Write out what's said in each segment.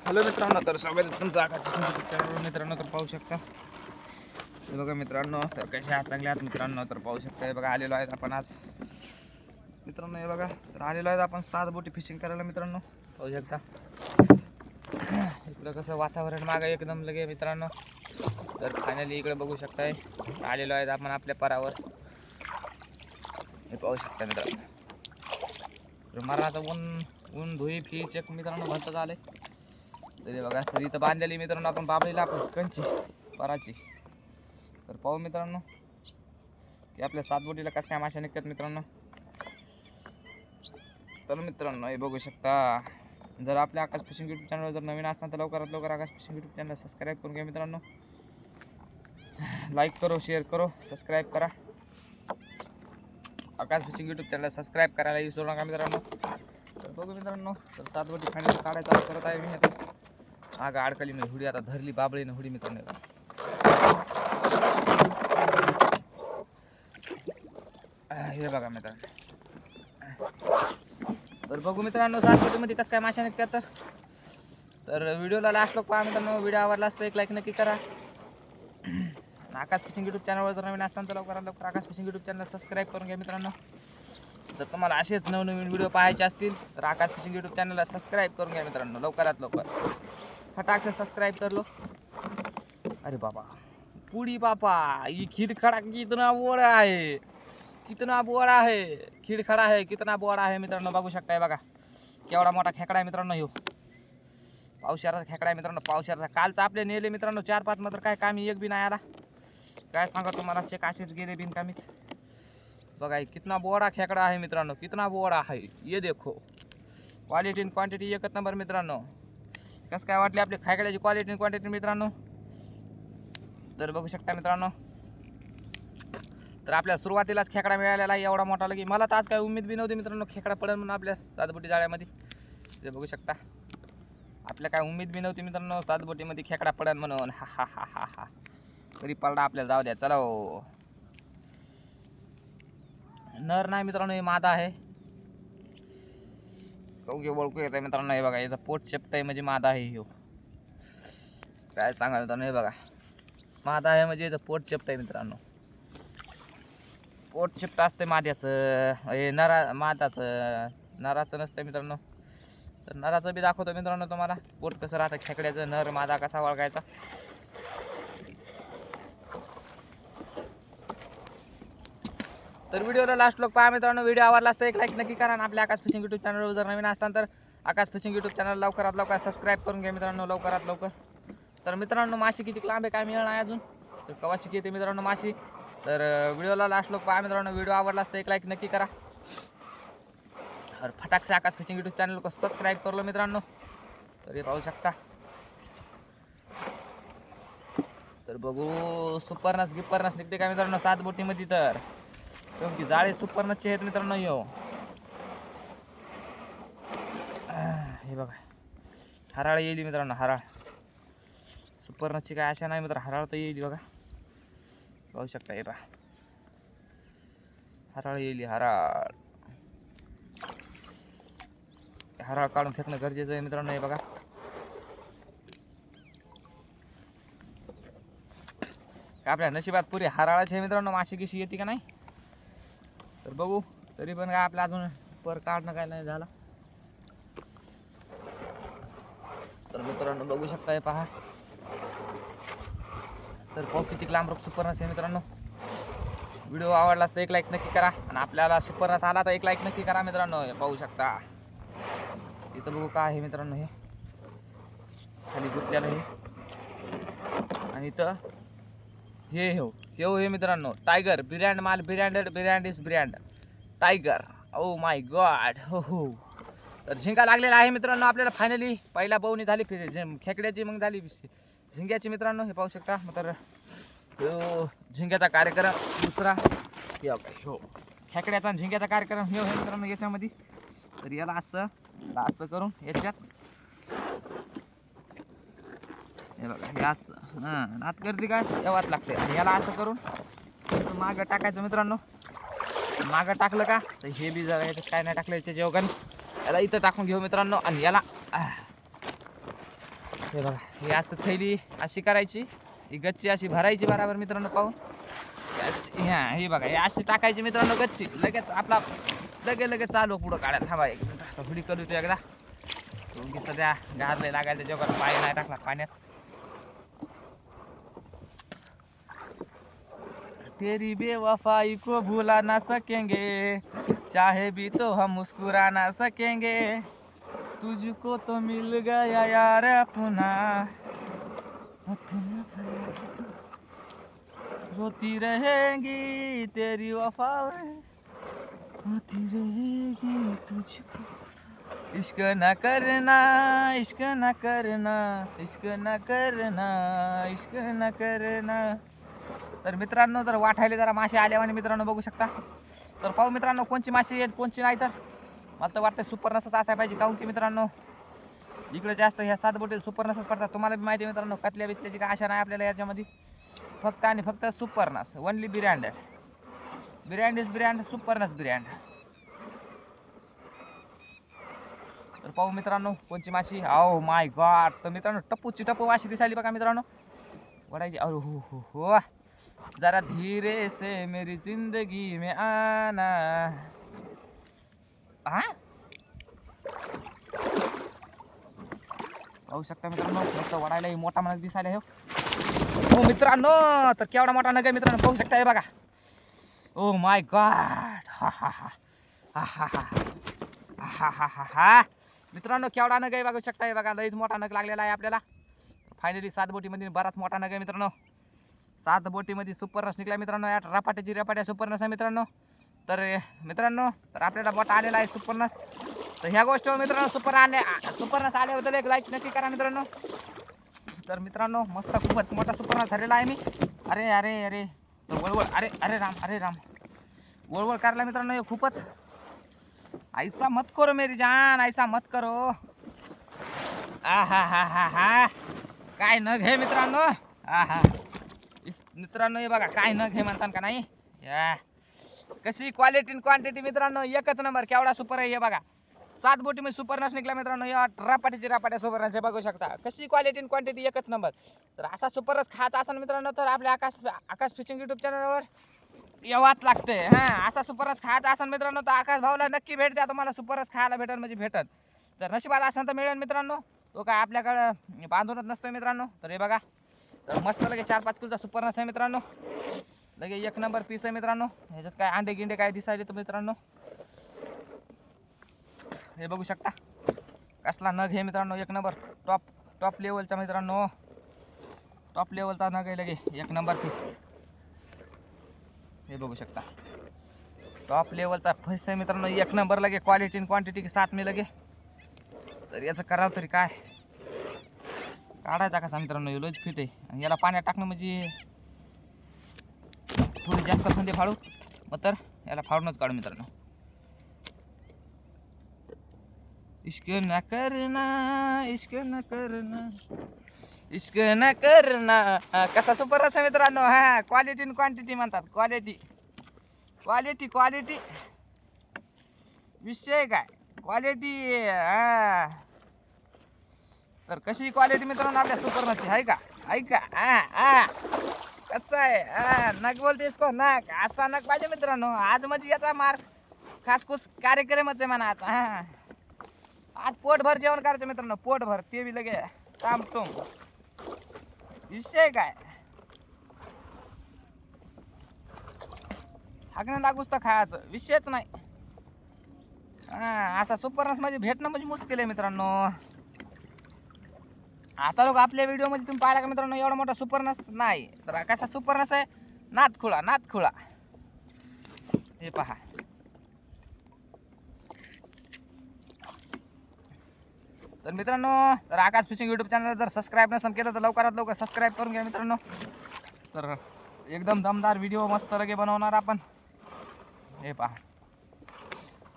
Hello मित्रांनो, तर स्वागत आहे तुमचं आकाश मित्रांनो. तर पाहू शकता हे बघा मित्रांनो, तर कसे आहात? चांगले आहात मित्रांनो? तर पाहू शकता हे बघा, आलेलो आहेत आपण आज मित्रांनो. हे बघा, तर आलेलो आहेत आपण 7 बोटी फिशिंग करायला मित्रांनो. पाहू शकता इकडं कसं वातावरण मागं एकदम लगे मित्रांनो. तर फायनली इकडे बघू शकताय, आलेलो आहेत आपण आपल्या पारावर. हे पाहू शकता मित्रांनो, तर मरणाचं ऊन धुई फी चेक मित्रांनो भरत आले. तरी बघा, तर इथं बांधलेली मित्रांनो आपण बाबळीला आपण कंची पराची. तर पाहू मित्रांनो की आपल्या 7 बोटीला कसं काय माशा निघतात मित्रांनो. तर मित्रांनो हे बघू शकता, जर आपल्या आकाश फिशिंग यूट्यूब चॅनल जर नवीन असणार तर लवकरात लवकर आकाश फिशिंग यूट्यूब चॅनल सबस्क्राईब करून घ्या मित्रांनो. लाईक करो, शेअर करो, सबस्क्राईब करा. आकाश फिशिंग यूट्यूब चॅनल सबस्क्राईब करायला विसरू नका मित्रांनो. तर बघू मित्रांनो, तर 7 बोटी फायनल काढायचा करत आहे मी आता. मागं अडकलीने हुडी आता धरली बाबळीने हुडी मित्रांनो. हे बघा मित्रांनो, तर बघू मित्रांनो 7 बोटीमध्ये कसं काय माशा निघतात. तर व्हिडिओला लास्ट लोक पहा मित्रांनो. व्हिडिओ आवडला असतो एक लाईक नक्की करा. आकाश फिशिंग यूट्यूब चॅनलवर जर नवीन असताना तर लवकरात लवकर आकाश फिशिंग यूट्यूब चॅनल सबस्क्राईब करून घ्या मित्रांनो. जर तुम्हाला असेच नवनवीन व्हिडिओ पाहायचे असतील तर आकाश फिशिंग यूट्यूब चॅनलला सबस्क्राईब करून घ्या मित्रांनो लवकरात लवकर. फटाक से सबस्क्राइब कर लो. अरे बाबा, पुड़ी पापा, ये खिड़खड़ा कितना बड़ा है, कितना बड़ा है, खिड़खड़ा है कितना बड़ा आहे मित्रांनो. बघू शकताय बघा, केवढा मोठा खेकडा आहे मित्रांनो. ह्यो पावसाळ्याचा खेकडा आहे मित्रांनो. पावसाळ्याचा कालचा आपले नेले मित्रांनो 4-5 मात्र काय कामी एक बी नाही आला. काय सांगा तुम्हाला, चेक असेच गेले बिनकामीच. बघा कितना बड़ा खेकडा आहे मित्रांनो, कितना बड़ा है. ये देखो, क्वालिटी आणि क्वांटिटी एकच नंबर मित्रांनो. कसं काय वाटली आपली खेकड्याची क्वालिटी आणि क्वांटिटी मित्रांनो. तर बघू शकता मित्रांनो, तर आपल्या सुरुवातीलाच खेकडा मिळालेला आहे एवढा मोठा. लगी मला तर आज काय उमेद बी नव्हती मित्रांनो खेकडा पडेल म्हणून आपल्या 7 बोटी जाळ्यामध्ये. ते बघू शकता, आपल्या काय उमेद बी नव्हती मित्रांनो 7 बोटीमध्ये खेकडा पडेल म्हणून. हा हा हा हा हा, तरी पडला आपल्याला. जाऊ द्या, चला हो. नर नाही मित्रांनो, हे मादा आहे. कवगे ओळखू येत आहे मित्रांनो. हे बघा, याचा पोट चेपट आहे म्हणजे मादा आहे ह्यो. काय सांगा मित्रांनो, हे बघा मादा आहे म्हणजे याचं पोट चेपट आहे मित्रांनो. पोट चेपट असतं माद्याचं, हे मादाचं, नराचं नसतं मित्रांनो. तर नराचं बी दाखवतो मित्रांनो तुम्हाला, पोट कसं राहतं खेकड्याचं, नर मादा कसा ओळखायचा. तर व्हिडिओला लास्ट लोक पहा मित्रांनो. व्हिडिओ आवडला असता एक लाईक नक्की करा. आणि आपल्या आकाश फिशिंग यूट्यूब चॅनलवर जर नवीन असताना तर आकाश फिशिंग यूट्यूब चॅनल लवकरात लवकर सबस्क्राईब करून घ्या मित्रांनो लवकरात लवकर. तर मित्रांनो माशी किती लांब आहे काय मिळणार आहे अजून, तर कवाशी येते मित्रांनो माशी. तर व्हिडिओला लास्ट लोक पहा मित्रांनो. व्हिडिओ आवडला असता एक लाईक नक्की करा. और फटाक से आकाश फिशिंग यूट्यूब चॅनल को सबस्क्राईब कर लो मित्रांनो. तर हे पाहू शकता. तर बघू सुपरनस गिपरनस निघते का मित्रांनो 7 बोटीमध्ये. तर की जाळे सुपरनसचे आहेत मित्रांनो. यो हे बघा, हराळ येईल मित्रांनो. हराळ सुपरनसची काय आशा नाही मित्र, हराळ तर येईल बघा. पाहू शकता हे पहा, हराळ येईल. हराळ हराळ काढून फेकणं गरजेचं आहे मित्रांनो. हे बघा, आपल्या नशिबात पुरी हराळाची आहे मित्रांनो. माशी गिशी येते का नाही तर बघू. तरी पण काय आपल्या अजून पर काढणं काय नाही झाला. तर मित्रांनो बघू शकता हे पहा. तर पाहू किती लांब सुपरनस आहे मित्रांनो. व्हिडिओ आवडला तर एक लाईक नक्की करा. आणि आपल्याला सुपरनस आला तर एक लाईक नक्की करा मित्रांनो. हे पाहू शकता इथं बघू काय आहे मित्रांनो. हे खाली गुतलेलं हे, आणि इथं हे हे मित्रांनो टायगर. ब्रँड माल, brand is brand tiger. O my God. हो. तर झिंगा लागलेला आहे मित्रांनो आपल्याला. फायनली पहिला बवणी झाली खेकड्याची, मग झाली झिंग्याची मित्रांनो. हे पाहू शकता. तर झिंग्याचा कार्यक्रम दुसरा हो, खेकड्याचा आणि झिंग्याचा कार्यक्रम हे मित्रांनो याच्यामध्ये. तर याला असं करून याच्यात हे बघा, हे असं नात करते काय एवढाच लागते. आणि याला असं करून मागं टाकायचं मित्रांनो. मागं टाकलं का तर हे बी जरा याच्यात काय नाही टाकलं याच्या जेवण याला इथं टाकून घेऊ मित्रांनो. आणि याला हे बघा, ही असं थैली अशी करायची, ही गच्ची अशी भरायची बरोबर मित्रांनो पाहून. ह्या हे बघा, हे अशी टाकायची मित्रांनो गच्ची, लगेच आपला लगेच चालू पुढं काढायला. थांबा एक मिनिट, हुडी करू ते एकदा. की सध्या गारले लागायला जेव्हा पाय नाही टाकला पाण्यात. तेरी बेवफाई को भुला ना सकेंगे, चाहे भी तो हम मुस्कुरा ना सकेंगे, तुझको तो मिल गया यार अपना, रोती रहेंगी तेरी वफा रोती रहेगी तुझको, इश्क न करना, इश्क न करना, इश्क न करना, इश्क न करना. तर मित्रांनो, जर वाटायला जरा मासे आल्यावाने मित्रांनो बघू शकता. तर पाहू मित्रांनो कोणची मासे आहेत कोणची नाही. तर मला तर वाटतं सुपर नसच असायला पाहिजे, काहून की मित्रांनो इकडे जास्त ह्या 7 बोटी सुपर नसच पडतात. तुम्हाला बी माहिती आहे मित्रांनो, कतल्या बितल्याची काय आशा नाही आपल्याला याच्यामध्ये. फक्त आणि फक्त सुपर नस, only brand. Brand is brand, super नस ब्रँड. तर पाहू मित्रांनो कोणची माशी. ओ माय गॉड. तर मित्रांनो टप्पूची टप्पू माशी दिसायली बघा मित्रांनो, वडायची. अरे हो हो हो, जरा धीरे से मेरी जिंदगी में आना. हा पाहू शकता मित्रांनो, मस्त वडायला मोठा मनक दिसायला. हो मित्रांनो, तर केवढा मोठा नग आहे मित्रांनो, पाहू शकता हे बघा. ओ माय गॉड. हा हा हा हा हा हा हा हा हा. मित्रांनो केवढा नग आहे बघू शकता हे बघा, लईच मोठा नग लागलेला आहे आपल्याला. फायनली 7 बोटीमध्ये बराच मोठा नग आहे मित्रांनो. 7 बोटीमध्ये सुपर रस निघला मित्रांनो. या रपाट्या सुपर नस आहे मित्रांनो. तर मित्रांनो, तर आपल्याला बोट आलेला आहे सुपर नस. तर ह्या गोष्टीवर मित्रांनो सुपर नस आल्याबद्दल एक लाईक नक्की करा मित्रांनो. तर मित्रांनो मस्त खूपच मोठा सुपर नस झालेला आहे मी. अरे अरे अरे, तर वळवळ, अरे अरे राम, वळवळ करायला मित्रांनो हे खूपच. ऐसा मत करो मेरी जान, ऐसा मत करो. आ हा हा हा हा, काय नग हे मित्रांनो. हा हा मित्रांनो हे बघा, काय नग हे म्हणतात का नाही. या कशी क्वालिटी आणि क्वांटिटी मित्रांनो एकच नंबर. केवढा सुपर आहे हे बघा. 7 बोटीमध्ये सुपर नस निघला मित्रांनो. या रपाट्या सुपर नस बघू शकता. कशी क्वालिटी आणि क्वांटिटी एकच नंबर. तर असा सुपर रस खायचा असेल मित्रांनो, तर आपल्या आकाश फिशिंग यूट्यूब चॅनलवर यावाच लागते. हां, असा सुपर रस खायचा असेल मित्रांनो, तर आकाश भाऊला नक्की भेट द्या. तुम्हाला सुपर रस खायला भेटेल म्हणजे भेटल. जर नशिबात असेल तर मिळेल मित्रांनो. तो काय आपल्याकडं बांधूनच नसतं मित्रांनो. तर हे बघा, तर मस्त लगे 4-5 किलोचा सुपर नस आहे मित्रांनो. लगे एक नंबर पीस आहे मित्रांनो. ह्याच्यात काय अंडे गिंडे काय दिसायले तर मित्रांनो हे बघू शकता. कसला नग हे मित्रांनो, एक नंबर टॉप लेवलचा मित्रांनो. टॉप लेवलचा नग आहे लगे, एक नंबर पीस. हे बघू शकता, टॉप लेवलचा फिश आहे मित्रांनो. एक नंबर लगे क्वालिटी आणि क्वांटिटी के साथ में लगे. तर याचं करावं तरी काय, काढायचा कसा मित्रांनो. लोज फिट आहे आणि याला पाण्यात टाकणं म्हणजे थोडी जास्त फंदे फाडू, मग तर याला फाडूनच काढू मित्रांनो. इश्क न करना, इश्क न करना, इश्क न करना. कसा सुपर रस आहे मित्रांनो. हा, क्वालिटी आणि क्वांटिटी म्हणतात. क्वालिटी विषय काय, क्वालिटी. हा, तर कशी क्वालिटी मित्रांनो आपल्या सुपर नसची आहे का. ऐका कसं आहे. नग बोलते इसको नग, असा नग पाहिजे मित्रांनो. आज म्हणजे याचा मार खासखुस कार्यक्रमच आहे म्हणा आज. हा, आज पोटभर जेवण करायचं मित्रांनो, पोटभर. ते बी लगे तामटुम. विषय काय, हागणं लागूच तर खायचं, विषयच नाही. असा सुपर नस म्हणजे भेटणं म्हणजे मुश्किल आहे मित्रांनो. आता लोक आपल्या व्हिडिओमध्ये तुम्ही पाहिला का मित्रांनो, एवढा मोठा सुपर नस नाही. तर कसा सुपर नस आहे, नाथखुळा. हे पहा. तर मित्रांनो, तर आकाश फिशिंग यूट्यूब चॅनल जर सबस्क्राईब नसेल केलं तर लवकरात लवकर सबस्क्राईब करून घ्या मित्रांनो. तर एकदम दमदार व्हिडिओ मस्त लगे बनवणार आपण. हे पहा,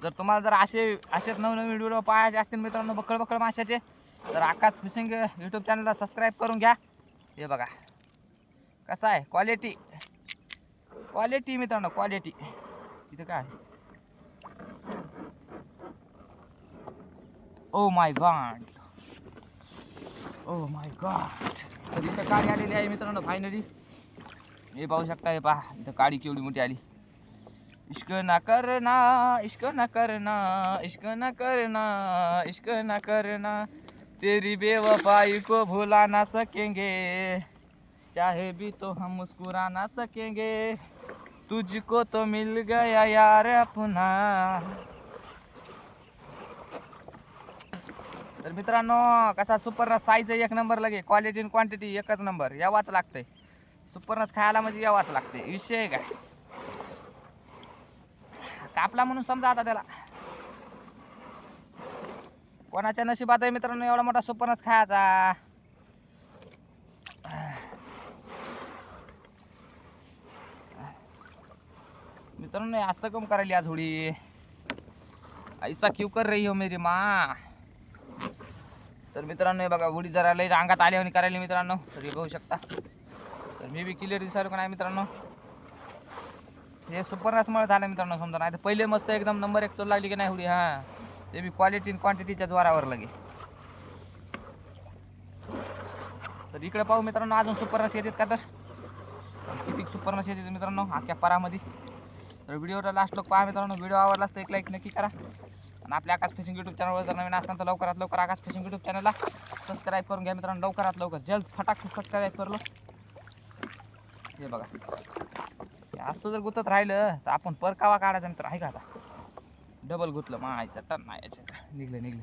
जर तुम्हाला जर असेच नवीन व्हिडिओ पाहायचे असतील मित्रांनो बक्कळ माशाचे, तर आकाश फिशिंग यूट्यूब चॅनलला सबस्क्राईब करून घ्या. हे बघा कसं आहे क्वालिटी मित्रांनो, क्वालिटी. इथं काय, ओ my God, O my God. तर इथं काळी आलेली आहे मित्रांनो फायनली. हे पाहू शकता, हे पहा इथं काळी केवढी मोठी आली. इश्क ना करना, इश्क ना करना, इश्क ना करना, इश्क ना करना, तेरी बेवफाई को भुला ना सकेंगे, चाहे भी तो हम मुस्कुरा ना सकेंगे, तुझको तो मिल गया यार अपना. तर मित्रांनो कसा सुपरनस साईज एक नंबर लगे, क्वालिटी आणि क्वांटिटी एकच नंबर. यावाच लागतंय सुपरनस खायला, म्हणजे यावाच लागते. विषय काय कापला म्हणून समजा आता त्याला. कोणाच्या नशिबात आहे मित्रांनो एवढा मोठा सुपरनस खायचा. मित्रांनो असं कम करायली आज होडी, ऐसा क्यों कर रही हो मेरी माँ. तर मित्रांनो हे बघा होडी जरा लई अंगात आली आणि करायली मित्रांनो. तर हे बघू शकता. तर मी बी क्लिअर दिसायला पण आहे मित्रांनो. हे सुपरनसमुळे झालं मित्रांनो समजा. नाही तर पहिले मस्त एकदम नंबर 1 चोल लागली की नाही होडी. हां ते बी क्वालिटी आणि क्वांटिटीच्या जोरावर लगे. तर इकडे पाहू मित्रांनो अजून सुपरनस येतात का, तर किती सुपरनस येतात मित्रांनो अख्ख्या पारामध्ये. तर व्हिडिओला लास्ट लोक पहा मित्रांनो. व्हिडिओ आवडला तर एक लाईक नक्की करा. आणि आपल्या आकाश फिशिंग यूट्यूब चॅनलवर जर नवीन असताना तर लवकरात लवकर आकाश फिशिंग यूट्यूब चॅनलला सबस्क्राईब करून घ्या मित्रांनो. लवकरात लवकर जल्द फटाक से सबस्क्राईब करलो. हे बघा असं जर गुतत राहिलं तर आपण परकावा काढायचा मित्र आहे का. आता डबल गुतलं मायचं टन मायाचं निघलं.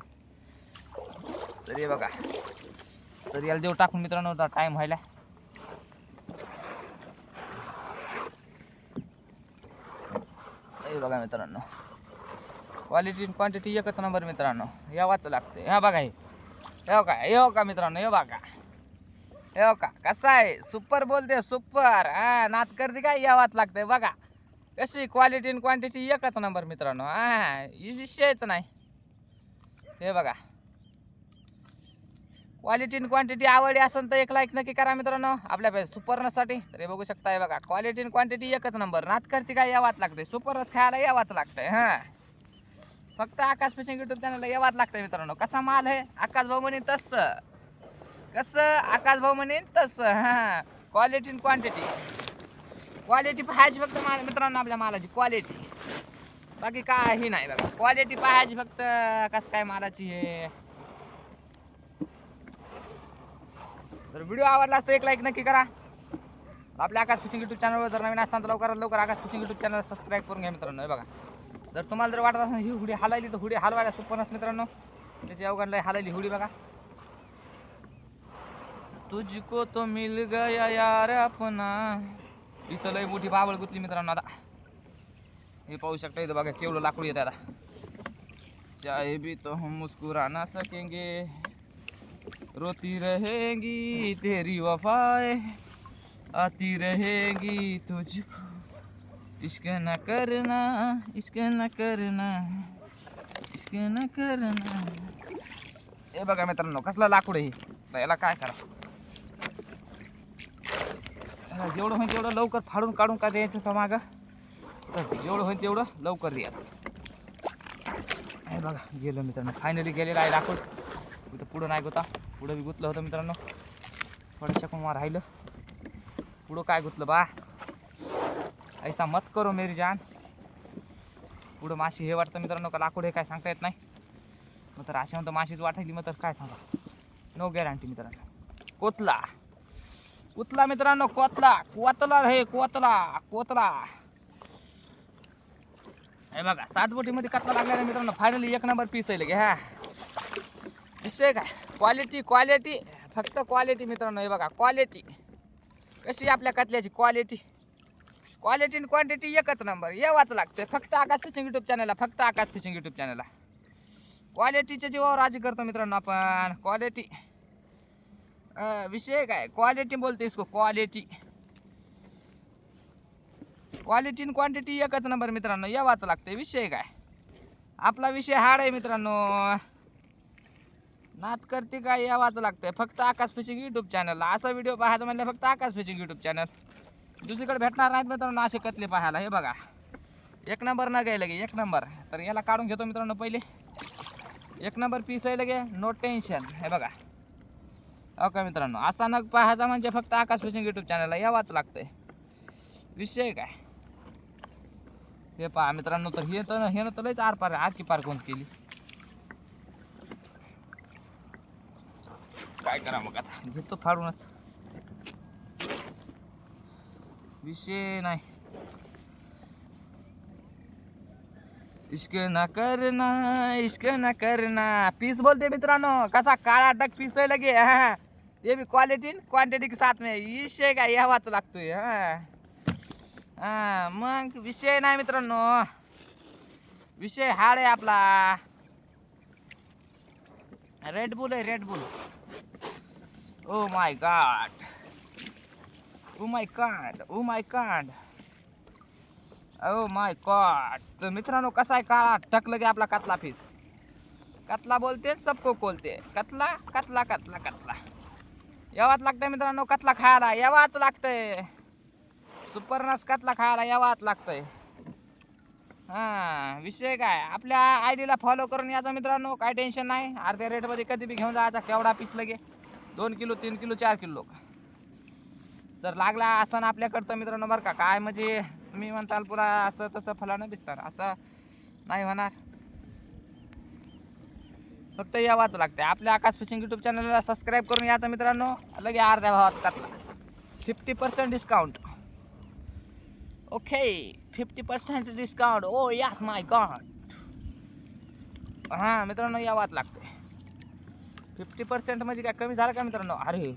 तर हे बघा. तर याला देऊ टाकून मित्रांनो टाईम व्हायला. हे बघा मित्रांनो क्वालिटी आणि क्वांटिटी एकच नंबर मित्रांनो. यावाच लागते. हा बघा हे का मित्रांनो, हे बघा हे का कसा आहे. सुपर बोलते सुपर. हा नात करते काय, यावाच लागते. बघा कशी क्वालिटी आणि क्वांटिटी एकच नंबर मित्रांनो. हा विषयच नाही. हे बघा क्वालिटी आणि क्वांटिटी आवडली असेल तर एक लाईक नक्की करा मित्रांनो आपल्या सुपरनससाठी. तर हे बघू शकता. हे बघा क्वालिटी आणि क्वांटिटी एकच नंबर. नात करते काय, यावाच लागते. सुपरनस खायला यावाच लागतंय. हां फक्त आकाश फिशिंग यूट्यूब चॅनलला यावाच लागतंय मित्रांनो. कसा माल आहे आकाश भाऊ म्हणे तसं, कसं आकाश भाऊ म्हणे तसं. हां क्वालिटी आणि क्वालिटी पाहायची फक्त मित्रांनो आपल्या मालाची क्वालिटी, बाकी काही नाही. बघा क्वालिटी पाहायची फक्त कसं काय मालाची आहे. तर व्हिडिओ आवडला असता एक लाईक नक्की करा. आपल्या आकाश फिशिंग यूट्यूब चॅनलवर जर नवीन असताना तर लवकरात लवकर आकाश फिशिंग यूट्यूब चॅनल सबस्क्राईब करून घ्या मित्रांनो. हे बघा जर तुम्हाला जर वाटत असेल ही हुडी हलायली तर हुडी हलवायला सुपरनस मित्रांनो. त्याची अवघडला हलायली हुडी बघा. तुझको तो मिल गया यार अपना. इथं लय मोठी बाबळ गुतली मित्रांनो. आता हे पाहू शकता. इथं बघा केवढं लाकूड येत आता. चाहे भी तो हम मुस्कुरा ना सकेंगे, रोती रहेंगी तेरी वफाएं, आती रहेंगी तुझको, इश्क न करना, इश्क न करना, इश्क न करना. हे बघा मित्रांनो कसला लाकूड आहे. याला काय करा, जेवढं होईल तेवढं लवकर फाडून काढून का द्यायचं का मागं. तर जेवढं होईल तेवढं लवकर द्यायचं. हे बघा गेलं मित्रांनो फायनली गेलेलं आहे लाकूड. इथं पुढं नाही गुता, पुढं बी गुतलं होतं मित्रांनो. थोडंसं कुमार राहिलं. पुढं काय गुतलं बा, ऐसा मत करो मेरी जान. पुढं माशी हे वाटतं मित्रांनो का लाकूड हे काय सांगता येत नाही. मग तर अशा म्हणतं माशीच वाटायली. मग तर काय सांगा, नो गॅरंटी मित्रांनो. कुतला मित्रांनो, कोतला हे कोतला. हे बघा 7 बोटीमध्ये कतला लागला मित्रांनो. फायनली एक नंबर पीस आहे लगे. हा विषय काय क्वालिटी फक्त क्वालिटी मित्रांनो. हे बघा क्वालिटी कशी आपल्या कतल्याची क्वालिटी आणि क्वांटिटी एकच नंबर. यावाच लागते फक्त आकाश फिशिंग यूट्यूब चॅनलला. फक्त आकाश फिशिंग यूट्यूब चॅनलला क्वालिटीच्या जीवावर राजी करतो मित्रांनो आपण. क्वालिटी विषय काय क्वालिटी बोलते इसको. क्वालिटी आणि क्वांटिटी एकच नंबर मित्रांनो. यावाच लागते. विषय काय आपला विषय हार्ड आहे मित्रांनो. नात करते काय, यावाच लागतंय फक्त आकाश फिशिंग यूट्यूब चॅनलला. असा व्हिडिओ पाहायचा म्हणलं फक्त आकाश फिशिंग यूट्यूब चॅनल. दुसरीकडे भेटणार नाहीत मित्रांनो असे कतले पाहायला. हे बघा एक नंबर न गेलं गे, एक नंबर. तर याला काढून घेतो मित्रांनो पहिले. एक नंबर पीस आहे लगे, नो टेन्शन. हे बघा हो का मित्रांनो, असा नग पाहायचा म्हणजे फक्त आकाश फिशिंग यूट्यूब चॅनलला यावाच लागतंय. विषय काय हे पहा मित्रांनो, तर हे तर लयच आरपार आरकी पार कोण केली. काय करा मग आता, घेतो फाडूनच, विषय नाही. इश्क न करना पीस बोलते मित्रांनो. कसा काळा डक पीस आहे लगे. हा ते भी क्वालिटी क्वांटिटी के साथ में. विषय काय यावाच लागतोय. हा मग विषय नाही मित्रांनो, विषय हार्ड आहे आपला. रेड बुल आहे, red boule. O my God, O my God, O my God, O my God. तर मित्रांनो कसा आहे काळा टक लगे आपला कतला फिश. कतला बोलते सबको खोलते. कतला कतला कतला कतला यावाच लागतंय मित्रांनो. कतला खायला यावाच लागतंय. सुपरनस कतला खायला यावाच लागतंय. हा विषय काय, आपल्या आयडीला फॉलो करून याचा मित्रांनो. काय टेन्शन नाही, अर्ध्या रेटमध्ये कधी बी घेऊन जायचा. केवढा पीस लगे 2 किलो 3 किलो 4 किलो जर लागला असं ना आपल्याकडं तर मित्रांनो बरं का. काय म्हणजे तुम्ही म्हणताल पुरा असं तसं फलानं बिस्तार असं नाही होणार. फक्त यावाच लागते. आपल्या आकाश फिशिंग यूट्यूब चॅनलला सबस्क्राईब करून याचा मित्रांनो. लगे अर्ध्या भावात कतला 50% discount. Okay 50% discount. Oh yes my god. हां मित्रांनो यावाच लागते. 50% म्हणजे काय कमी झालं का मित्रांनो. अरे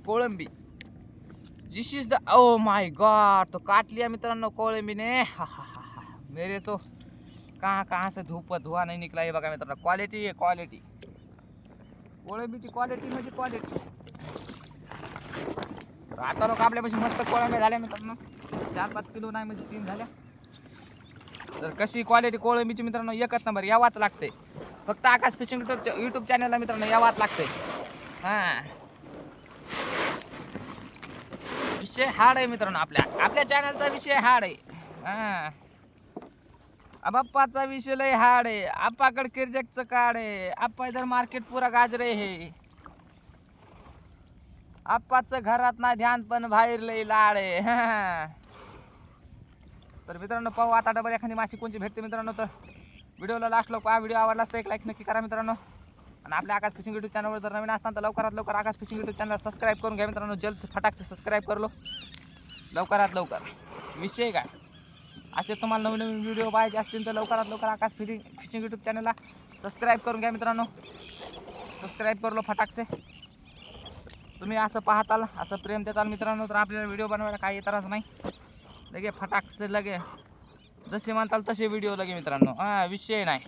कोळंबी, this is the, oh my god. तो काट लिया मित्रांनो कोळंबी ने. हा हा हा हा, मेरे तो कहाँ से धुआ नहीं निकला. हे बघा मित्रांनो, क्वालिटी आहे क्वालिटी. कोळंबीची क्वालिटी म्हणजे क्वालिटी. आता लोक आपल्यापाशी मस्त कोळंब्या झाल्या मित्रांनो. 4-5 किलो नाही म्हणजे 3 झाल्या. तर कशी क्वालिटी कोळंबीची मित्रांनो एकच नंबर. यावाच लागते. फक्त आकाश फिशिंग यूट्यूब चॅनलला मित्रांनो यावाच लागते. हां विषय हार्ड आहे मित्रांनो. आपल्या चॅनलचा विषय हार्ड आहे. हां अप्पाचा विषय लय हार्ड आहे. आप्पाकडे किरजेकचं कार्ड आहे. आप्पा इधर मार्केट पुरा गाजरे है. आप्पाचं घरात नाही ध्यान पण बाहेर लय लाड आहे. तर मित्रांनो पाहू आता डबल एखादी माशी कोणची भेटते मित्रांनो. तर व्हिडिओला लास्ट लोक व्हिडिओ आवडला असता एक लाईक नक्की करा मित्रांनो. आणि आपल्या आकाश फिशिंग यूट्यूब चॅनलवर जर नवीन असताना तर लवकरात लवकर आकाश फिशिंग यूट्यूब चॅनल सबस्क्राईब करून घ्या मित्रांनो. जल्द फटाकचं सबस्क्राईब करलो लवकरात लवकर. विषय काय, असे तुम्हाला नवीन नवीन व्हिडिओ पाहिजे असतील तर लवकरात लवकर आकाश फिशिंग यूट्यूब चॅनलला सबस्क्राईब करून घ्या मित्रांनो. सबस्क्राईब करलो फटाकसे. तुम्ही असं पाहताल, असं प्रेम देताल मित्रांनो, तर आपल्याला व्हिडिओ बनवायला काही त्रास नाही. लगे फटाकसे लगे जसे म्हणताल तसे व्हिडिओ लगे मित्रांनो. हां विषय नाही.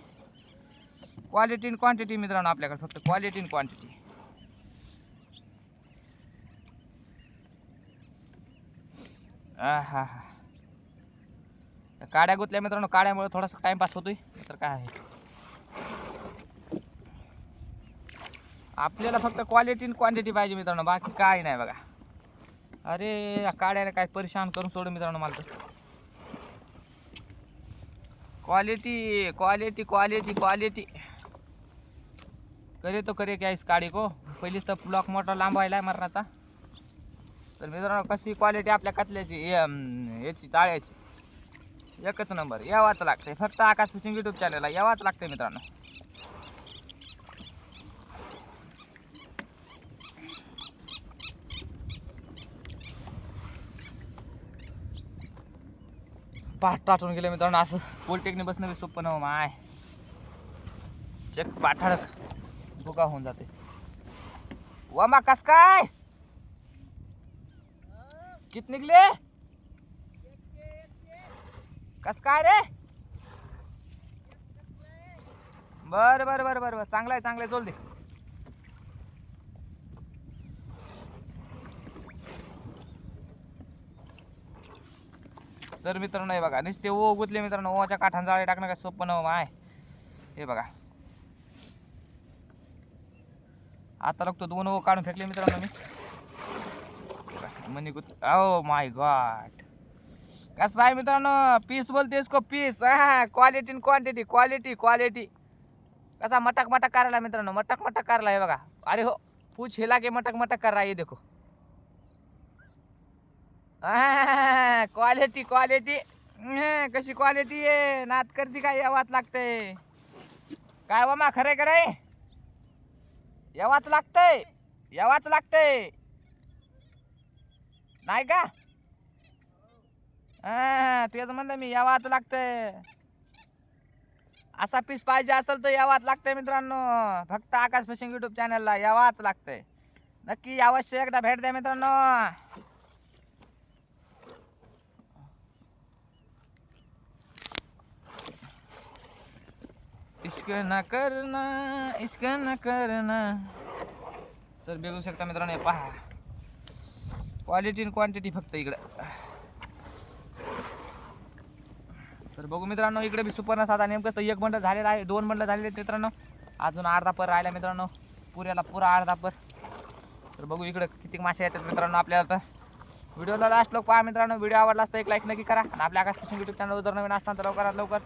क्वालिटी इन क्वांटिटी मित्रांनो आपल्याकडे. फक्त क्वालिटी इन क्वांटिटी. हा हा काड्या गुतल्या मित्रांनो. काड्यामुळे थोडासा टाइमपास होतोय. तर काय आहे, आपल्याला फक्त क्वालिटी इन क्वांटिटी पाहिजे मित्रांनो. बाकी काय नाही बघा. अरे या काड्याने काय परेशान करून सोडून मित्रांनो मला तर. क्वालिटी क्वालिटी क्वालिटी क्वालिटी करे तो करे क्या इस काडी को. पहिलीच तर ब्लॉक मोठा लांबवायला आहे मरणाचा. तर मित्रांनो कशी क्वालिटी आपल्या कतल्याची याची ताळ्याची एकच नंबर. यावाच लागते. फक्त आकाश फिशिंग यूट्यूब चॅनलला यावाच लागते मित्रांनो. पाठ टाटून गेले मित्रांनो. असं पोलटेकने बसणं बी सोपं नव्ह माय. चेक पाठाडक धोका होऊन जाते. वामा कस काय कित निघले कस काय रे. बर बर बर बर बर चांगलं आहे चांगलं आहे. चल दे. तर मित्रांनो हे बघा नुसते ओ गुतले मित्रांनो. ओच्या काठांचा जाळे टाकणं काय सोपं नव्ह माय. हे बघा आता लागतो 2 ओ काढून फेकले मित्रांनो मी. मनी गुत. ओ माय गॉड. कसं आहे मित्रांनो पीस बोलते इसको पीस. हा quality in quantity quality quality. कसा मटक मटक करायला मित्रांनो. मटक मटक करायला हे बघा. अरे हो पूछ हिला के मटक मटक कर रहा है, ये देखो। क्वालिटी क्वालिटी कशी क्वालिटी आहे, नात करती काय, यावाच लागतंय काय बाबा, खरे करे यावाच लागतंय, यावाच लागतंय नाही का? तेच म्हणलं मी, यावाच लागतंय. असा पीस पाहिजे असेल तर यावाच लागतंय मित्रांनो. फक्त आकाश फिशिंग यूट्यूब चॅनलला यावाच लागतंय. नक्की अवश्य एकदा भेट द्या मित्रांनो. इश्क न करना, इश्क न करना. तर बघू शकता मित्रांनो, पहा क्वालिटी आणि क्वांटिटी फक्त इकडं. तर बघू मित्रांनो, इकडे बी सुपर्ण साधा नेमकं एक बंडल झालेला आहे, 2 बंडल झालेले आहेत मित्रांनो. अजून अर्धा पर राहिला मित्रांनो, पुऱ्याला पुरा अर्धा पर. तर बघू इकडे किती मासे येतात मित्रांनो आपल्याला. तर व्हिडिओला लास्ट लोक पहा मित्रांनो. व्हिडिओ आवडला असता एक लाईक नक्की करा. आणि आपल्या आकाश फिशिंग यूट्यूब चॅनलवर जर नवीन असताना तर लवकरात लवकर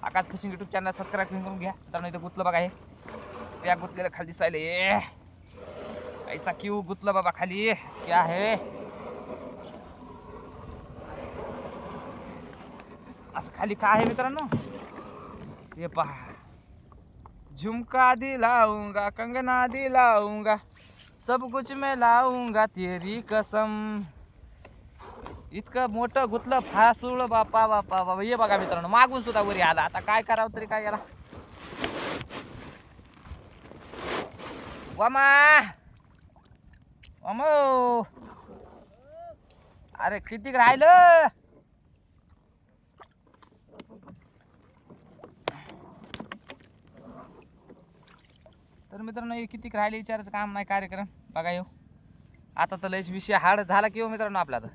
आकाश फिशिंग यूट्यूब चॅनल सबस्क्राईब करून घ्या मित्रांनो. इथं गुतलं बघा, हे त्या गुतलेलं खाली दिसायला, ऐसा क्यों गुतलं बाबा खाली, क्या है असं खाली काय आहे मित्रांनो, हे पहा. झुमका दिलाऊंगा, कंगना दिलाऊंगा, सब कुछ मैं लाऊंगा तेरी कसम. इतकं मोठं गुतलं फासूळ बापा बापा बाबा. हे बघा मित्रांनो, मागून सुद्धा वरी आला. आता काय करावं तरी काय, याला वामा वामो, अरे किती राहिलं. तर मित्रांनो, हे किती राहिले विचारायचं काम नाही. कार्यक्रम बघा येऊ आता तर लयच विषय हार्ड झाला की हो मित्रांनो आपला. तर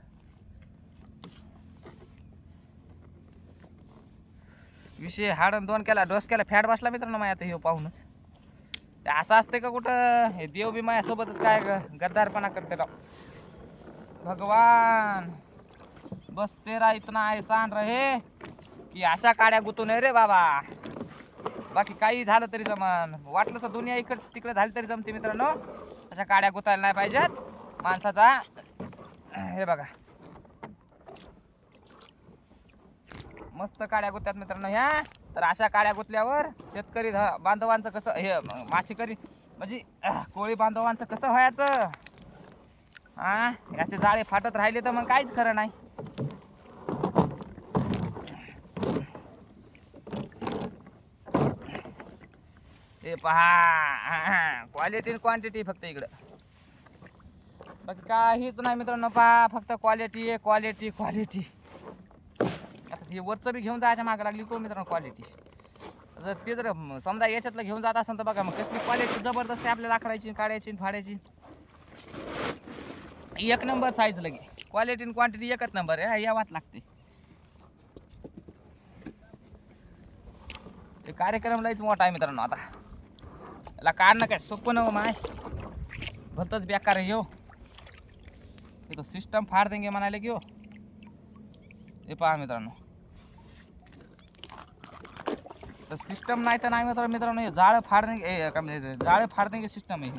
विषय हार्ड 2 केला, डोसक्याला फॅट बसला मित्रांनो माझ्या. आता हे पाहूनच ते असं असते का कुठं, हे देव बी माझ्यासोबतच काय गद्दारपणा करते राव. भगवान बस तेरा इतना एहसान रहे की अशा काड्या गुतू नये रे बाबा. बाकी काही झालं तरी जमन, वाटलं तर दुनिया इकडं तिकडे झाली तरी जमते मित्रांनो. अशा काड्या गुतायला नाही पाहिजेत माणसाचा. हे बघा मस्त काड्या गुत्यात मित्रांनो ह्या. तर अशा काड्या गुतल्यावर शेतकरी बांधवांचं कसं, हे मासेकरी म्हणजे कोळी बांधवांचं कसं व्हायचं. याचे जाळे फाटत राहिले तर मग काहीच खरं नाही. हे पहा क्वालिटी आणि क्वांटिटी फक्त इकडं, बाकी काहीच नाही मित्रांनो. पहा फक्त क्वालिटी आहे, क्वालिटी क्वालिटी. आता हे वरचं बी घेऊन जायच्या मागं लागली को मित्रांनो क्वालिटी. जर ते जर समजा याच्यातलं घेऊन जात असेल तर बघा मग कसली क्वालिटी जबरदस्त आहे आपल्याला लाकडाची, काढायची, फाडायची. एक नंबर साईज लगे. क्वालिटी आणि क्वांटिटी एकच नंबर आहे, यावाच लागते. ते कार्यक्रम लयच मोठा आहे मित्रांनो. आता याला काढणं काय सोपं नव माय, भलतच बेकार आहे. हे तो सिस्टम फाड़ देंगे म्हणाले की हो. हे पहा मित्रांनो, तर सिस्टम नाही तर नाही मित्रांनो, हे जाळं फाड़ देंगे, जाळे फाड़ देंगे सिस्टम आहे.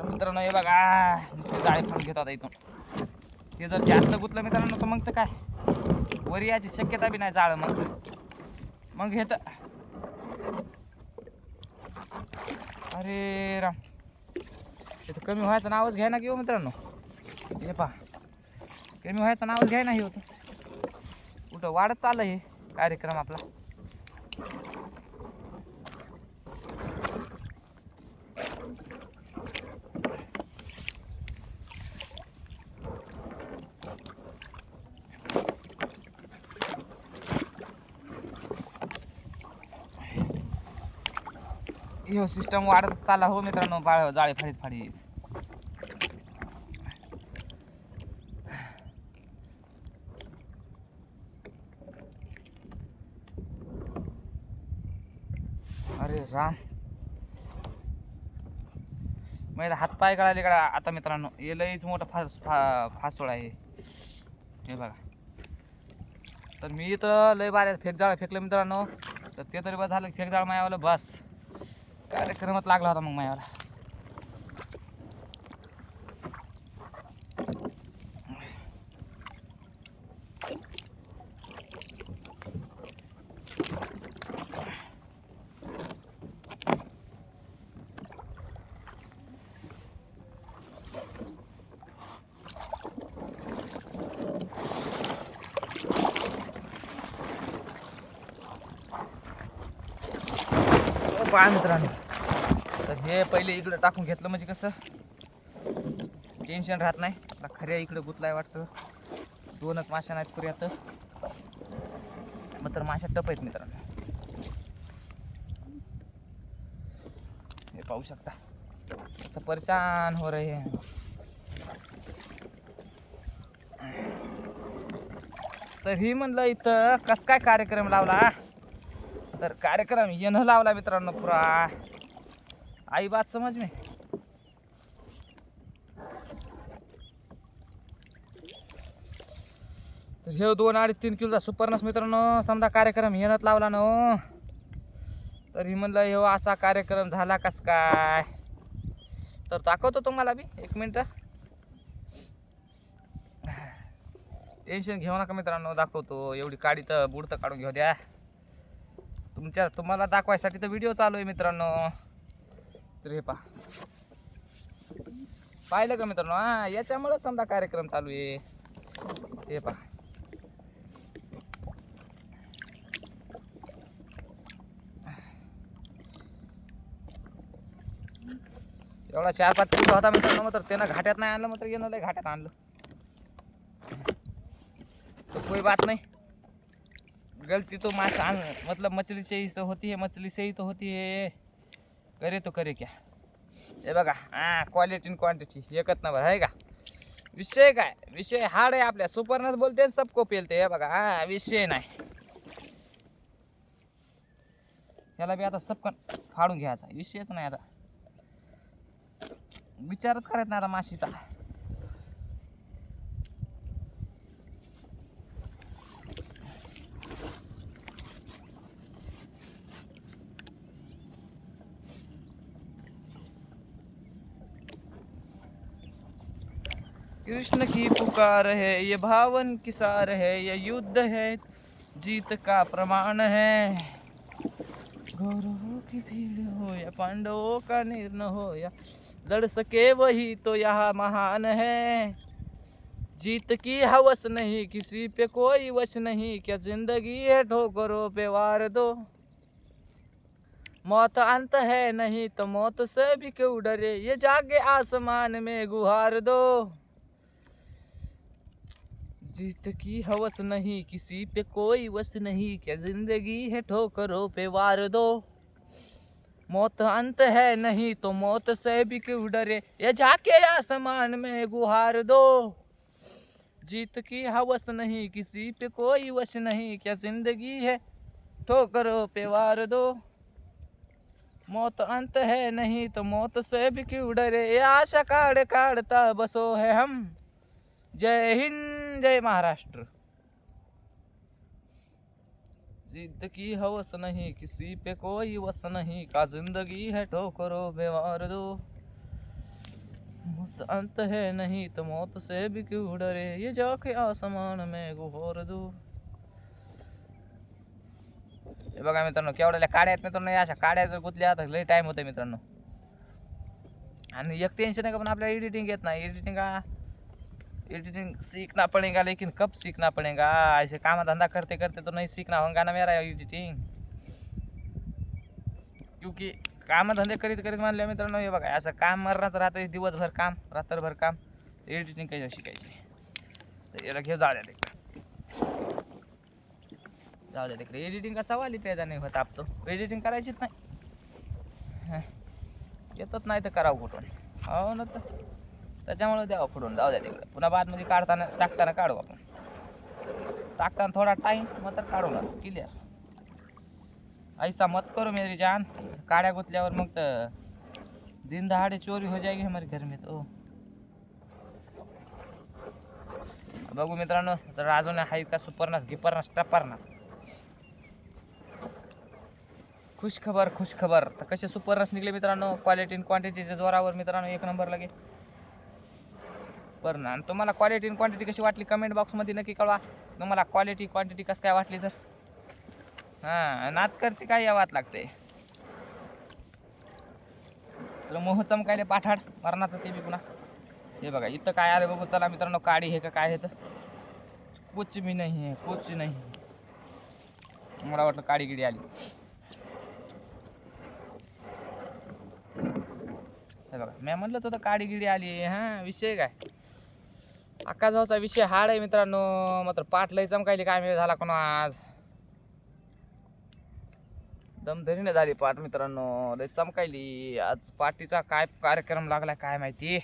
मित्रांनो हे बघा नुसते जाळे पण घेतो आता इथून. ते जर जास्त गुतलं मित्रांनो तर मग तर काय वरी याची शक्यता बी नाही. जाळं मग हे तर अरे राम, ते तर कमी व्हायचं नावच घ्या ना की हो मित्रांनो. हे पहा कमी व्हायचं नावच घ्याय नाही होतं, कुठं वाढत चाललं हे कार्यक्रम आपला. हे सिस्टम वाढत चालला हो मित्रांनो, जाळे फाडीत. अरे राम, माझा हात पाय गळाले का आता मित्रांनो. हे लईच मोठं फासोळ आहे हे बघा. तर मी इथं लय बाऱ्या फेकजाळ फेकलं मित्रांनो. तर ते तरी बस झालं फेकजाळ मायावाला. बस कार्यक्रमात लागला होता मग मायावाला. पहा मित्रांनो, तर हे पहिले इकडे टाकून घेतलं म्हणजे कसं टेन्शन राहत नाही. आपला खऱ्या इकडे गुतलाय वाटतं. 2च माशा नाहीत पुऱ्यात, मग तर माशा टप आहेत मित्रांनो. हे पाहू शकता कसं परेशान हो रहे हैं. तर ही म्हणलं इथं कस काय कार्यक्रम लावला. तर कार्यक्रम येणं लावला मित्रांनो पुरा. आई बात समज में. तर हे 2-3 किलोचा सुपरनस मित्रांनो समजा कार्यक्रम येणत लावला ना. तर ही म्हणलं हे असा कार्यक्रम झाला कस काय. तर दाखवतो तुम्हाला बी 1 मिनिट. टेन्शन घेऊ नका मित्रांनो, दाखवतो. एवढी काडी तर बुड तर काढून घेऊ द्या. तुम्हाला दाखवायसाठी तर व्हिडिओ चालू आहे मित्रांनो. तर हे पाहिलं का मित्रांनो. हा, याच्यामुळे समजा कार्यक्रम चालू आहे. हे पहा, एवढा 4-5 किलो होता मित्रांनो. मग तर त्यानं घाट्यात नाही आणलं, मात्र येणं लय घाट्यात आणलं. तो कोई बात नहीं, गलती तो मासा मतलब मछली से ही तो होती है. मछली से ही तो होती है. करे तो करे क्या. हे बघा, क्वालिटी आणि क्वांटिटी एकच नंबर आहे का. विषय काय, विषय हार्ड आहे आपल्या. सुपरनच बोलते सबको पेलते. हे बघा, विषय नाही. याला बी आता सबकन फाडून घ्यायचा विषयच नाही. आता विचारच करायचा नाही आता माशीचा. कृष्ण की पुकार है, ये भावन की सार है, ये युद्ध है, जीत का प्रमाण है. गौरवों की भीड़ हो या पांडवों का निर्णय हो, या लड़ सके वही तो यहाँ महान है. जीत की हवस नहीं, किसी पे कोई वश नहीं, क्या जिंदगी है ठोकरों पे वार दो. मौत अंत है नहीं तो मौत से भी क्यों डरे, ये जागे आसमान में गुहार दो. जीत की हवस नहीं, किसी पे कोई वश नहीं, क्या जिंदगी है ठोकरों पे वार दो. मौत अंत है नहीं तो मौत से भी क्यों डरे, ये जाके आसमान में गुहार दो. जीत की हवस नहीं, किसी पे कोई वश नहीं, क्या जिंदगी है ठोकरों पे वार दो. मौत अंत है नहीं तो मौत से भी क्यों डरे, ये आशा काढ़ता बसो है हम. जय हिंद, जय महाराष्ट्र. जिद की हवस नहीं, किसी पे कोई वस नहीं, का जिंदगी है ठोकरों पे वार दो. मौत अंत है नहीं तो मौत से भी क्यों डरे, ये जाके आसमान में गुहार दो. हे बघा मित्रांनो, केवढ्या काड्या आहेत मित्रांनो. अशा काड्या जर गुतल्या तर लई टाइम होते मित्रांनो. आणि एक टेन्शन आहे का पण आपल्याला एडिटिंग येत नाही. एडिटिंग सीखना पड़ेगा, लेकिन कब सीखना पड़ेगा. ऐसे काम धंधा करते करते तो नहीं सीखना होगा ना मेरा एडिटिंग. क्योंकि काम धंदे करीत करीत मानले मित्रांनो. हे बघा, असं काम मरणाचं राहतं. दिवसभर काम, रात्रभर काम. एडिटिंग काही शिकायची. तर याला घेऊ, जाऊ द्या तिकडे. एडिटिंग का सवाल ही पैदा नाही होत. आप तो एडिटिंग करायचीच नाही. येतच नाही तर करावं कुठून. हो ना, तर त्याच्यामुळे द्यावं कुठून. जाऊ द्या तिकडे. पुन्हा बादमध्ये टाकताना काढू आपण. टाकताना थोडा टाईम मग तर काढूनच क्लिअर. ऐसा मत करो मेरी जान, काड्या गुतल्यावर मग तर दिन दहाड़े चोरी हो जाएगी हमारे घर में तो. बघू मित्रांनो, तर अजून आहे का सुपरनास गिपरनास टपरनास. खुश खबर. तर कसे सुपरनास निघले मित्रांनो, क्वालिटी आणि क्वांटिटीच्या जोरावर मित्रांनो, एक नंबर लगे. बरं ना, आणि तुम्हाला क्वालिटी आणि क्वांटिटी कशी वाटली कमेंट बॉक्समध्ये नक्की कळवा. तुम्हाला क्वालिटी क्वांटिटी कसं काय वाटली तर. हां, नात करते काय यावात लागते. तर मोह चमकायले पाठाड मरणाचं ते बी पुन्हा. हे बघा इथं काय आलं बघू चला मित्रांनो, काडी हे का काय हे तर कुछ भी नाही आहे, कुछ नाही. मला वाटलं काडी गिडी आली. हे बघा मी म्हणलंच होतं काडी गिडी आली. हां, विषय काय आकाश भाऊचा विषय हाड आहे मित्रांनो. मात्र पाठ लय चमकायली काय मिळ झाला कोणा आज. दमधरीने झाली पाठ मित्रांनो, लय चमकायली आज. पार्टीचा काय कार्यक्रम लागला काय माहिती.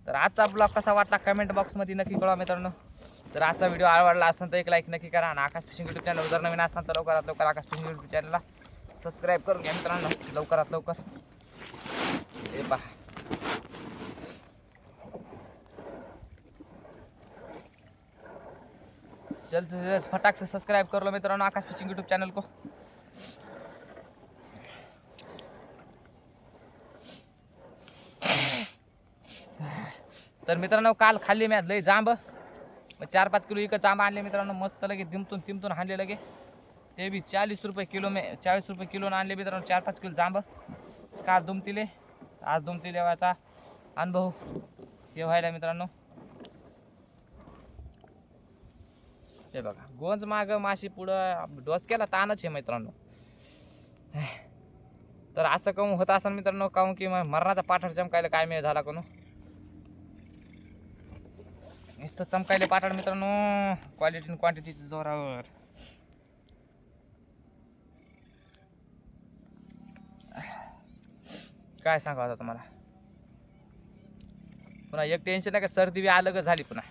तर आजचा ब्लॉग कसा वाटला कमेंट बॉक्समध्ये नक्की कळवा मित्रांनो. तर आजचा व्हिडिओ आवडला असेल तर एक लाईक नक्की करा. आणि आकाश फिशिंग यूट्यूब चॅनल जर नवीन असताना तर लवकरात लवकर आकाश फिशिंग यूट्यूब चॅनलला सबस्क्राईब करून घ्या मित्रांनो, लवकरात लवकर. हे पहा जल्द से जल्द फटाक से सब्सक्राइब कर लो मित्रांनो आकाश फिशिंग यूट्यूब चॅनल को. तर मित्रांनो काल खाल्ली मी लय जांब, 4-5 किलो इकडे जांब आणले मित्रांनो, मस्त लगे तिमतून हाणले लगे. ते बी 40 रुपये किलो में 40 रुपये किलो आणले मित्रांनो 4-5 किलो जांब. काल दुमतीले आज दुमतीले वाचा अनुभव हे व्हायला मित्रांनो. हे बघा गोंज माग माशी पुढं डोसक्याला ताणच आहे मित्रांनो. तर असं काहून होत असं मित्रांनो, काहून की मरणाचा पाठड चमकायला काय मिळ झाला कोण नुसतं चमकायले पाठड मित्रांनो, क्वालिटी आणि क्वांटिटीच्या जोरावर. काय सांगावं आता तुम्हाला. पुन्हा एक टेन्शन आहे का सर्दी बी अलग झाली पुन्हा.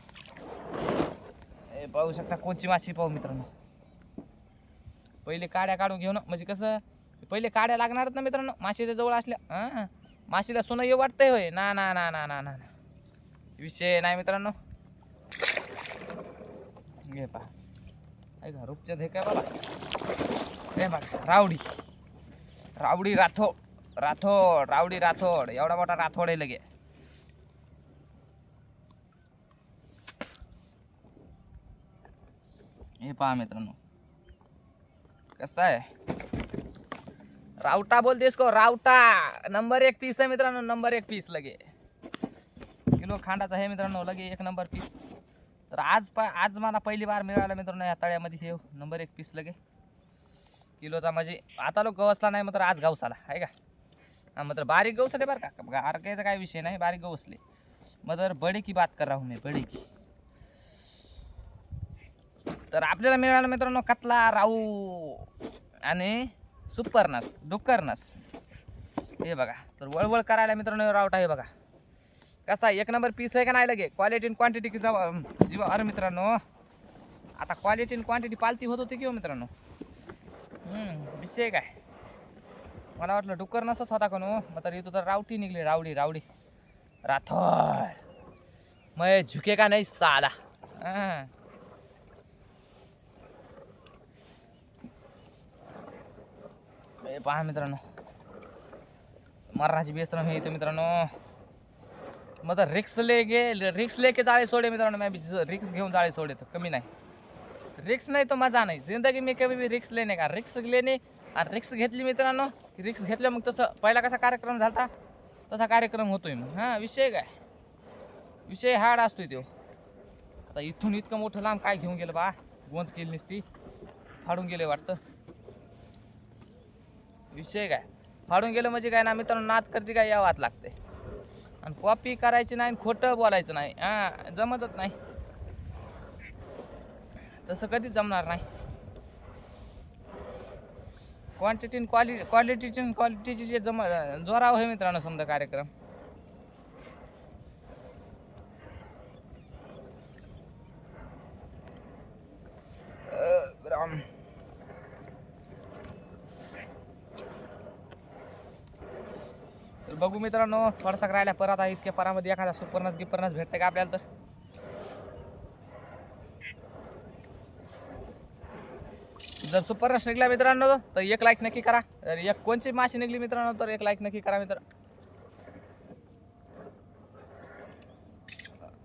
हे पाहू शकता कोणची माशी पाहू मित्रांनो. पहिले काड्या काढून घेऊ ना, म्हणजे कसं पहिले काड्या लागणारच ना मित्रांनो माशीच्या जवळ असल्या. हां, माशीला सोनं येऊ वाटतंय होय ना ना ना ना ना ना विषय नाही मित्रांनो. घे पहा ऐका रूपचंद हे काय बाबा. हे बघा रावडी राठोड एवढा मोठा राठोड आहे लगे. हे पहा मित्रांनो कसा आहे. रावटा बोलते इसको, रावटा नंबर 1 पीस आहे मित्रांनो, नंबर 1 पीस लगे. किलो खांडाचा आहे मित्रांनो लगे 1 नंबर पीस. तर आज मला पहिली बार मिळाला मित्रांनो या तळ्यामध्ये हे नंबर 1 पीस लगे किलोचा. म्हणजे आता लोक गवसला नाही मात्र आज गवसाला आहे का. हां मात्र बारीक गवसले बरं का, बारकायचा काय विषय नाही, बारीक गवसले. मगर बडे की बात कर रहा हूँ मैं, बडे की. तर आपल्याला मिळाला मित्रांनो कतला राऊ आणि सुपरनस डुक्करनस. हे बघा तर वळवळ करायला मित्रांनो रावटा. हे बघा कसा 1 नंबर पीस आहे का नाही लगे. क्वालिटी आणि क्वांटिटी की जीवा अरे मित्रांनो. आता क्वालिटी आणि क्वांटिटी पालती होत होती किंवा मित्रांनो. विषय काय मला वाटलं डुक्कर नसच होता कोण मात्र इथं तर रावटी निघली. रावडी राठोड मैं झुकेगा नहीं साला. हां पहा मित्रांनो मरणाची बेस्त्र हे इथं मित्रांनो. मग रिक्स लेके जाळे सोडे मित्रांनो. मैं भी रिक्स घेऊन जाळे सोडे तो कमी नाही. रिक्स नाही तो मजा नाही जिंदगी में कभी भी रिक्स लेने का. रिक्स लेने आणि रिक्स घेतली मित्रांनो, रिक्स घेतल्या मग तसं पहिला कसा कार्यक्रम झाला तसा कार्यक्रम होतोय मग. हां विषय काय विषय हार्ड असतोय तो. आता इथून इतकं मोठं लांब काय घेऊन गेलं बा. गोंज केली नसती फाडून गेले वाटतं. विषय काय फाडून गेलं म्हणजे काय ना मित्रांनो, नाद करते काय यावात लागते. आणि कॉपी करायची नाही, खोटं बोलायचं नाही. हां जमतच नाही तसं कधीच जमणार नाही. क्वालिटीची जे जोराव आहे मित्रांनो समजा कार्यक्रम. बघू मित्रांनो, थोडासा राहिला परत आहे. इतक्या परामध्ये एखादा सुपरनस गिपरनस भेटते का आपल्याला? तर जर सुपरनस निघला मित्रांनो तर एक लाईक नक्की करा. तर एक कोणची माशी निघली मित्रांनो तर एक लाईक नक्की करा मित्र.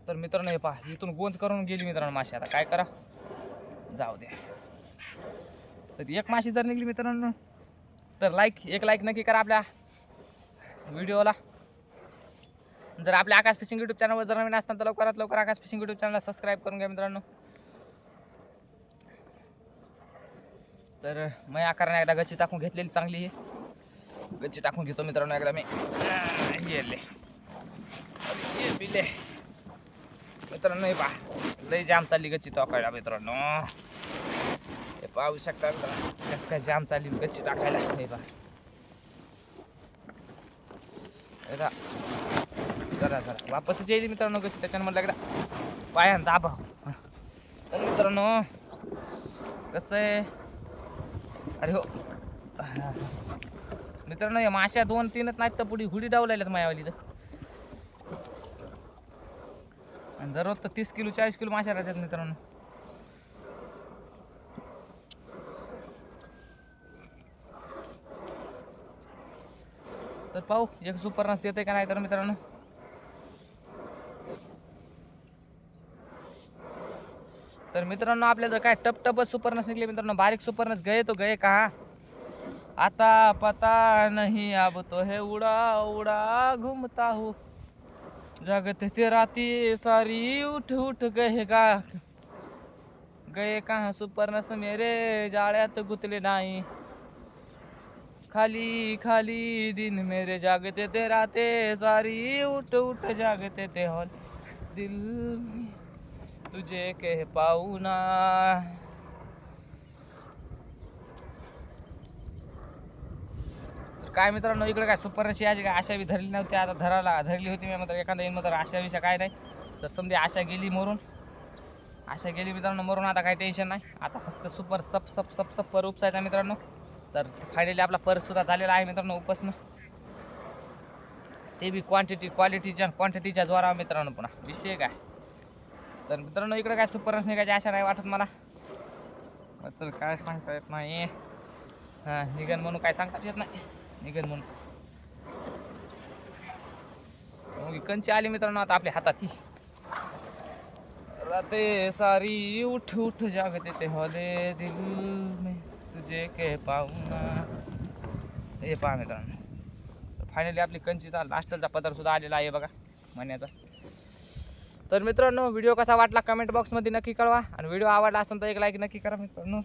तर मित्रांनो हे पहा, इथून गोंज करून गेली मित्रांनो माशी. आता काय करा, जाऊ दे. तर एक माशी जर निघली मित्रांनो तर एक लाईक नक्की करा आपल्या व्हिडिओला. जर आपल्या आकाश फिशिंग यूट्यूब चॅनलवर जर नवीन असताना तर लवकरात लवकर आकाश फिशिंग यूट्यूब चॅनलला सबस्क्राईब करून घ्या मित्रांनो. तर मी आकाराने एकदा गच्ची टाकून घेतलेली चांगली आहे. गच्ची टाकून घेतो मित्रांनो एकदा मी. गेले बिले मित्रांनो, हे पहा लई जाम चालली गच्ची टाकायला मित्रांनो. हे पाहू शकता कसं काय जाम चालली गच्ची टाकायला. हे पहा जरा वापसच येईल मित्रांनो गच्ची. त्याच्यानं म्हटलं एकदा पायानं दाबा. तर मित्रांनो कसं आहे, अरे हो मित्रांनो, या माश्या 2-3च नाहीत तर पुढे हुडी डावलायल्यात मायावाली. तर आणि दररोज तर 30 किलो 40 किलो माश्या राहतात मित्रांनो. तर पाहू एक सुपरनस देते का नाही तर मित्रांनो. तर मित्रांनो आपल्या जर काय टपटपच सुपरनस निघले मित्रांनो, बारीक सुपरनस गए तो गए कहाँ, आता पता नहीं अब तो है उड़ा उड़ा घूमता हूँ, जगत ते राती सारी उठ उठ गए कहाँ सुपरनस मेरे जाळ्यात गुतले नाही, खाली खाली दिन मेरे जागते ते राते सारी उठ उठ जागते ते हॉल दिल तुझे कह पाऊ ना. तर काय मित्रांनो, इकडे काय सुपरनशी याची काय आशा बी धरली नव्हती. आता धरली होती मी मात्र एखादा येईन मात्र आशा विषय काय नाही. तर समजा आशा गेली मरून, आशा गेली मित्रांनो मरून. आता काही टेन्शन नाही. आता फक्त सुपर सप पर उपसायचा मित्रांनो. तर फायनली आपला परसुद्धा झालेला आहे मित्रांनो उपसणं. ते बी क्वांटिटीच्या जोरावर मित्रांनो. पुन्हा विषय काय, तर मित्रांनो इकडे काय सुपरनस निघायची आशा नाही वाटत मला. तर काय सांगता येत नाही. हां निघन म्हणून काय सांगताच येत नाही. निघन म्हणून मग कंची आली मित्रांनो आता आपल्या हातात. ही राते सारी उठ उठ जागते ते हॉले दिल में तुझे के पाहुणा. हे पहा मित्रांनो, फायनली आपली कंचीचा लास्टचा पदर सुद्धा आलेला आहे बघा महिन्याचा. तर मित्रांनो व्हिडिओ कसा वाटला कमेंट बॉक्समध्ये नक्की कळवा. आणि व्हिडिओ आवडला असेल तर एक लाईक नक्की करा मित्रांनो.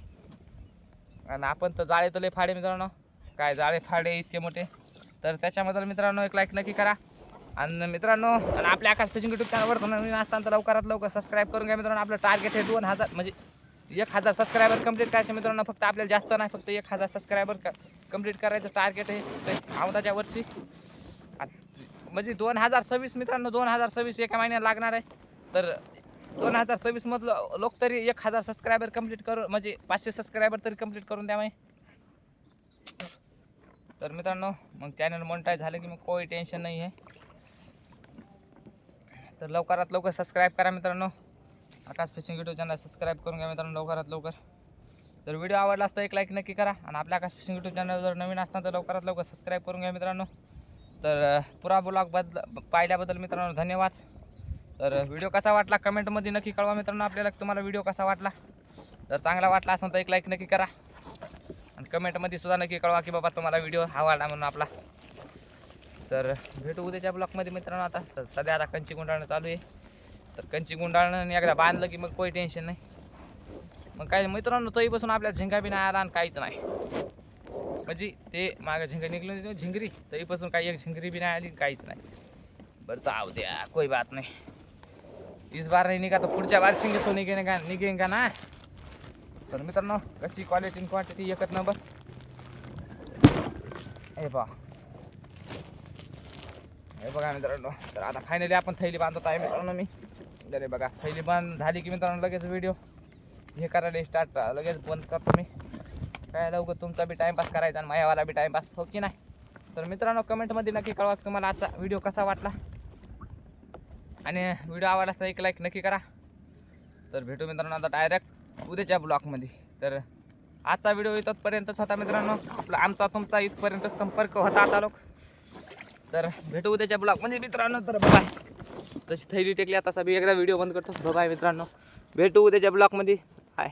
आणि आपण तर जाळे तर लय फाडे मित्रांनो, काय जाळे फाडे इतके मोठे. तर त्याच्याबद्दल मित्रांनो एक लाईक नक्की करा. आणि मित्रांनो आणि आपल्या आकाश फिशिंग यूट्यूब चॅनलवर नवीन असताना तर लवकरात लवकर सबस्क्राईब करून घ्या मित्रांनो. आपलं टार्गेट आहे 2000 म्हणजे 1000 सबस्क्रायबर कंप्लीट करायचे मित्रांनो. फक्त आपल्याला जास्त नाही, फक्त 1000 सबस्क्रायबर कंप्लीट करायचं टार्गेट आहे औंधाच्या वर्षी. म्हणजे 2026 मित्रांनो, 2026 एका महिन्यात लागणार आहे. तर 2026 मधलं लोक तरी 1000 सबस्क्रायबर कंप्लीट करू, म्हणजे 500 सबस्क्रायबर तरी कंप्लीट करून द्या माही. तर मित्रांनो मग चॅनल मोनेटाईज झालं की मग काही टेन्शन नाही आहे. तर लवकरात लवकर सबस्क्राईब करा मित्रांनो. आकाश फिशिंग यूट्यूब चॅनल सबस्क्राईब करून घ्या मित्रांनो लवकरात लवकर. तर व्हिडिओ आवडला असता एक लाईक नक्की करा. आणि आपल्या आकाश फिशिंग यूट्यूब चॅनल जर नवीन असताना तर लवकरात लवकर सबस्क्राईब करून घ्या मित्रांनो. तर पुरा ब्लॉग पाहिल्याबद्दल मित्रांनो धन्यवाद. तर व्हिडिओ कसा वाटला कमेंटमध्ये नक्की कळवा मित्रांनो आपल्याला. तुम्हाला व्हिडिओ कसा वाटला, जर चांगला वाटला असेल तर एक लाईक नक्की करा. आणि कमेंटमध्ये सुद्धा नक्की कळवा की बाबा तुम्हाला व्हिडिओ आवडला म्हणून आपला. तर भेटू उद्याच्या ब्लॉगमध्ये मित्रांनो. आता तर सध्या आता कंची गुंडाळणं चालू आहे. तर कंची गुंडाळणं एकदा बांधलं की मग काही टेन्शन नाही. मग काय मित्रांनो तरीपासून आपल्याला झिंगा बी नाही आला आणि काहीच नाही. म्हणजे ते मागं झिंगा निघलं झिंगरी, तरीपासून काही एक झिंगरी बी नाही आली काहीच नाही. बरं जाऊ द्या कोई बात नाही. इस बार नाही निघा तर पुढच्या बार सिंगे तो निघेन का ना. तर मित्रांनो कशी क्वालिटी क्वांटिटी एकच नंबर. हे बघा मित्रांनो. तर आता फायनली आपण थैली बांधत आहे मित्रांनो मी. अरे बघा थैली बांध झाली की मित्रांनो लगेच व्हिडिओ हे करायला स्टार्ट लगेच बंद करतो मी. काय लवकर तुमचा बी टाईमपास करायचा आणि मायावाला बी टाईमपास हो की नाही. तर मित्रांनो कमेंटमध्ये नक्की कळवा की तुम्हाला आजचा व्हिडिओ कसा वाटला आणि व्हिडिओ आवडला तर एक लाईक नक्की करा. तर भेटू मित्रांनो आता डायरेक्ट उद्याच्या ब्लॉगमध्ये. तर आजचा व्हिडिओ इथपर्यंतच होता मित्रांनो. आमचा तुमचा इथपर्यंत संपर्क होता आता लोक. तर भेटू उद्याच्या ब्लॉगमध्ये मित्रांनो. तर बाय. तशी थैली टेकली आता सभी एकदा व्हिडिओ बंद करतो. बाय मित्रांनो, भेटू उद्याच्या ब्लॉगमध्ये. हाय.